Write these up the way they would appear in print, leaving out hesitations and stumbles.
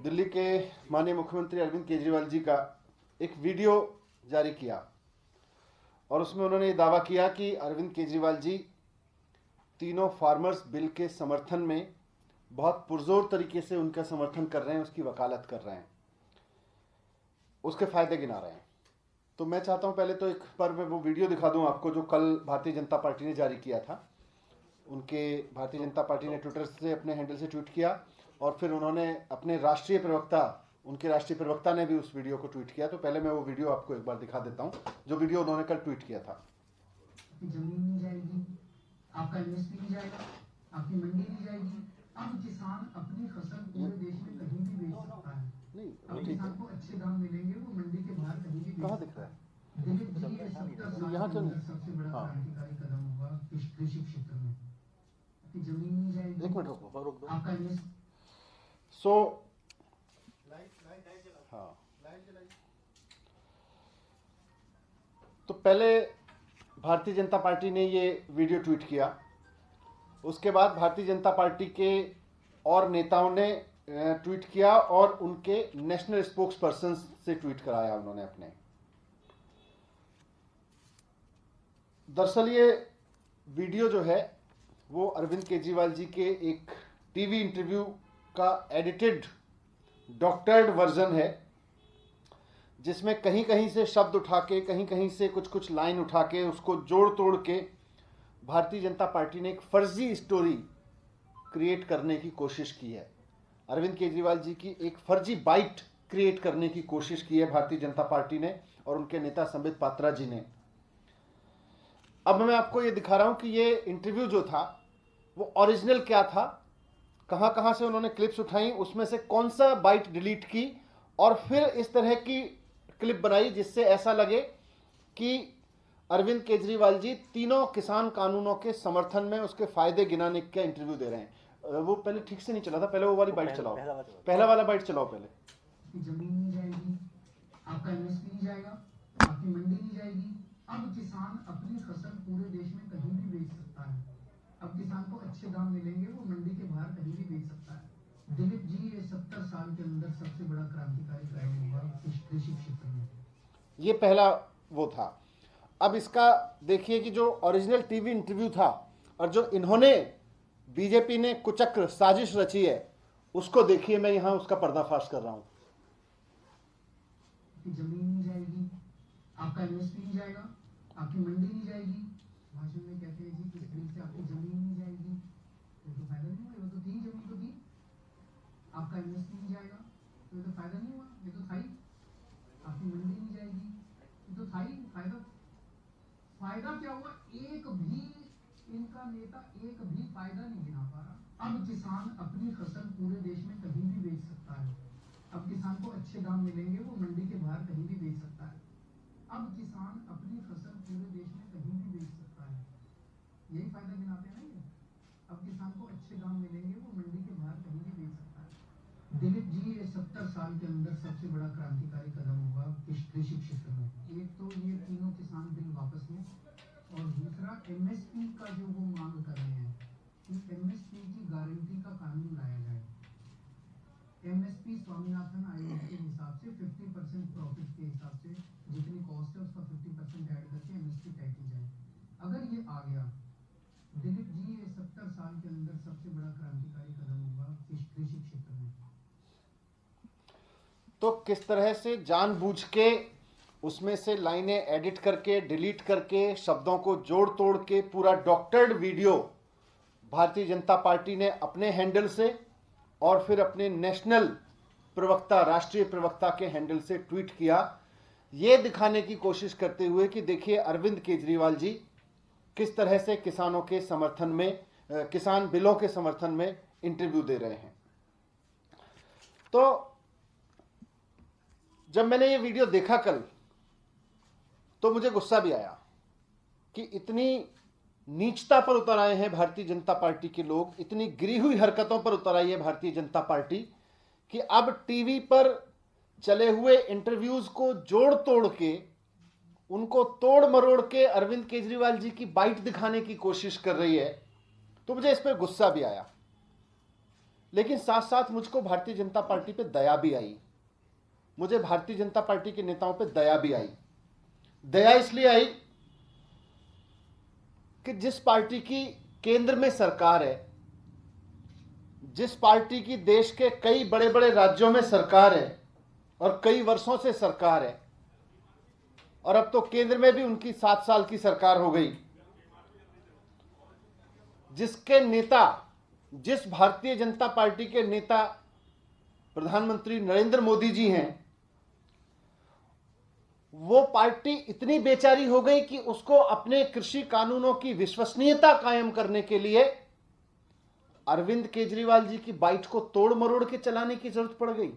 दिल्ली के माननीय मुख्यमंत्री अरविंद केजरीवाल जी का एक वीडियो जारी किया और उसमें उन्होंने ये दावा किया कि अरविंद केजरीवाल जी तीनों फार्मर्स बिल के समर्थन में बहुत पुरजोर तरीके से उनका समर्थन कर रहे हैं, उसकी वकालत कर रहे हैं, उसके फायदे गिना रहे हैं। तो मैं चाहता हूं पहले तो एक बार मैं वो वीडियो दिखा दूं आपको जो कल भारतीय जनता पार्टी ने जारी किया था। उनके भारतीय जनता पार्टी ने ट्विटर से अपने हैंडल से ट्वीट किया और फिर उन्होंने अपने राष्ट्रीय प्रवक्ता, उनके राष्ट्रीय प्रवक्ता ने भी उस वीडियो को ट्वीट किया। तो पहले मैं वो वीडियो आपको एक बार दिखा देता हूं जो वीडियो उन्होंने कल ट्वीट किया था। जमीन नहीं जाएगी, आपका इन्वेस्टमेंट नहीं जाएगा, आपकी मंडी नहीं जाएगी। अब किसान अपनी फसल पूरे देश में कहीं भी बेच सकता है। नहीं, अब किसान को अच्छे दाम मिलेंगे, वो मंडी के बाहर कहीं भी कहाँ बेच दिख रहा है? दिलीप जी, ये 70 साल यहाँ के क्यों अंदर सबसे बड़ा हाँ। क्रांतिकारी कदम होगा कृषि क्षेत्र में। आपकी जमीन नहीं जाएगी, एक मिनट रुक दो। आपका इन्वेस्ट हाँ, तो पहले भारतीय जनता पार्टी ने ये वीडियो ट्वीट किया, उसके बाद भारतीय जनता पार्टी के और नेताओं ने ट्वीट किया और उनके नेशनल स्पोक्स पर्सन से ट्वीट कराया उन्होंने अपने। दरअसल ये वीडियो जो है वो अरविंद केजरीवाल जी के एक टीवी इंटरव्यू का एडिटेड डॉक्टर्ड वर्जन है, जिसमें कहीं कहीं से शब्द उठा के, कहीं कहीं से कुछ कुछ लाइन उठा के, उसको जोड़ तोड़ के भारतीय जनता पार्टी ने एक फर्जी स्टोरी क्रिएट करने की कोशिश की है। अरविंद केजरीवाल जी की एक फर्जी बाइट क्रिएट करने की कोशिश की है भारतीय जनता पार्टी ने और उनके नेता संबित पात्रा जी ने। अब मैं आपको ये दिखा रहा हूं कि ये इंटरव्यू जो था वो ओरिजिनल क्या था, कहां कहां से उन्होंने क्लिप्स उठाई, उसमें से कौन सा बाइट डिलीट की और फिर इस तरह की क्लिप बनाई जिससे ऐसा लगे कि अरविंद केजरीवाल जी तीनों किसान कानूनों के समर्थन में उसके फायदे गिनाने का इंटरव्यू दे रहे हैं। वो पहले ठीक से नहीं चला था, पहले वो वाली बाइट चलाओ, पहला वाला बाइट चलाओ पहले। जमीन नहीं जाएगी, आपका इन्वेस्टमेंट नहीं जाएगा, आपकी मंडी नहीं जाएगी। अब किसान अपनी फसल पूरे देश में कहीं भी बेच सकता है। अब किसान को अच्छे दाम मिलेंगे, वो मंडी के बाहर कहीं भी बेच सकता है। दिलीप जी, ये 70 साल के अंदर सबसे बड़ा क्रांतिकारी कदम होगा कृषि क्षेत्र में। ये पहला वो था। अब इसका देखिए कि जो ओरिजिनल टीवी इंटरव्यू था और जो इन्होंने बीजेपी ने कुचक्र साजिश रची है उसको देखिए। मैं यहां उसका पर्दाफाश कर रहा हूं। जमीन नहीं जाएगी, आपका इन्वेस्टमेंट नहीं जाएगा, आपकी मंडी नहीं जाएगी। भाषण में कहते हैं जी किस बिल से आपकी जमीन नहीं जाएगी, तो फायदा नहीं हुआ। ये तो थी जमीन, तो थी। आपका इन्वेस्टमेंट नहीं जाएगा, तो ये तो फायदा नहीं हुआ, ये तो था ही। आपकी मंडी नहीं जाएगी, ये तो था ही। फायदा क्या हुआ? एक भी इनका नेता एक भी फायदा नहीं गिना पा रहा। अब किसान अपनी फसल पूरे देश में कहीं भी बेच सकता है। अब किसान को अच्छे दाम मिलेंगे, वो मंडी के बाहर कहीं भी बेच सकता है। अब किसान अपनी फसल पूरे देश में कहीं भी बेच सकता है। यही फायदा गिनाते हैं ना ये। अब किसान को अच्छे दाम मिलेंगे, वो मंडी के बाहर कहीं भी बेच सकता है। दिलीप जी, ये 70 साल के अंदर सबसे बड़ा क्रांतिकारी कदम होगा कृषि क्षेत्र में। एक तो ये तीनों किसान बिल वापस लें और दूसरा एमएसपी का जो वो मांग कर रहे हैं कि एमएसपी की गारंटी का कानून लाया जाए। एमएसपी स्वामीनाथन आयोग के हिसाब से 50% प्रॉफिट के हिसाब से जितनी कॉस्ट है उसका 50% ऐड करके एमएसपी तय की जाए। अगर ये आ गया, दिलीप जी, ये 70 साल के अंदर सबसे बड़ा क्रांतिकारी कदम होगा कृषि क्षेत्र में। तो किस तरह से जानबूझ के उसमें से लाइनें एडिट करके, डिलीट करके, शब्दों को जोड़ तोड़ के पूरा doctored video Bharatiya Janata party ने अपने हैंडल से और फिर अपने नेशनल प्रवक्ता, राष्ट्रीय प्रवक्ता के हैंडल से ट्वीट किया, यह दिखाने की कोशिश करते हुए कि देखिए अरविंद केजरीवाल जी किस तरह से किसानों के समर्थन में, किसान बिलों के समर्थन में इंटरव्यू दे रहे हैं। तो जब मैंने ये वीडियो देखा कल तो मुझे गुस्सा भी आया कि इतनी नीचता पर उतर आए हैं भारतीय जनता पार्टी के लोग, इतनी गिरी हुई हरकतों पर उतर आई है भारतीय जनता पार्टी कि अब टीवी पर चले हुए इंटरव्यूज को जोड़ तोड़ के, उनको तोड़ मरोड़ के अरविंद केजरीवाल जी की बाइट दिखाने की कोशिश कर रही है। तो मुझे इस पर गुस्सा भी आया। लेकिन साथ साथ मुझको भारतीय जनता पार्टी पे दया भी आई। मुझे भारतीय जनता पार्टी के नेताओं पे दया भी आई। दया इसलिए आई कि जिस पार्टी की केंद्र में सरकार है, जिस पार्टी की देश के कई बड़े बड़े राज्यों में सरकार है और कई वर्षों से सरकार है, और अब तो केंद्र में भी उनकी 7 साल की सरकार हो गई, जिसके नेता, जिस भारतीय जनता पार्टी के नेता प्रधानमंत्री नरेंद्र मोदी जी हैं, वो पार्टी इतनी बेचारी हो गई कि उसको अपने कृषि कानूनों की विश्वसनीयता कायम करने के लिए अरविंद केजरीवाल जी की बाइट को तोड़ मरोड़ के चलाने की जरूरत पड़ गई।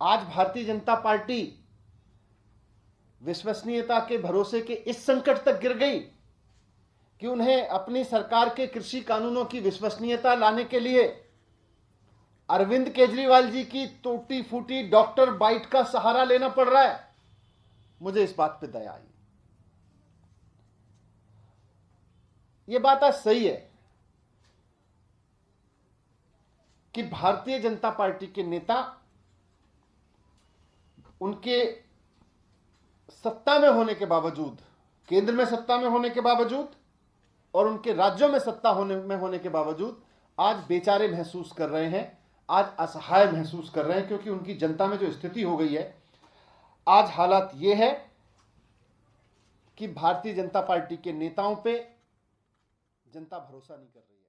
आज भारतीय जनता पार्टी विश्वसनीयता के भरोसे के इस संकट तक गिर गई कि उन्हें अपनी सरकार के कृषि कानूनों की विश्वसनीयता लाने के लिए अरविंद केजरीवाल जी की टूटी फूटी डॉक्टर बाइट का सहारा लेना पड़ रहा है। मुझे इस बात पे दया आई। ये बात आज सही है कि भारतीय जनता पार्टी के नेता उनके सत्ता में होने के बावजूद, केंद्र में सत्ता में होने के बावजूद और उनके राज्यों में सत्ता होने के बावजूद आज बेचारे महसूस कर रहे हैं, आज असहाय महसूस कर रहे हैं, क्योंकि उनकी जनता में जो स्थिति हो गई है, आज हालात ये है कि भारतीय जनता पार्टी के नेताओं पे जनता भरोसा नहीं कर रही है।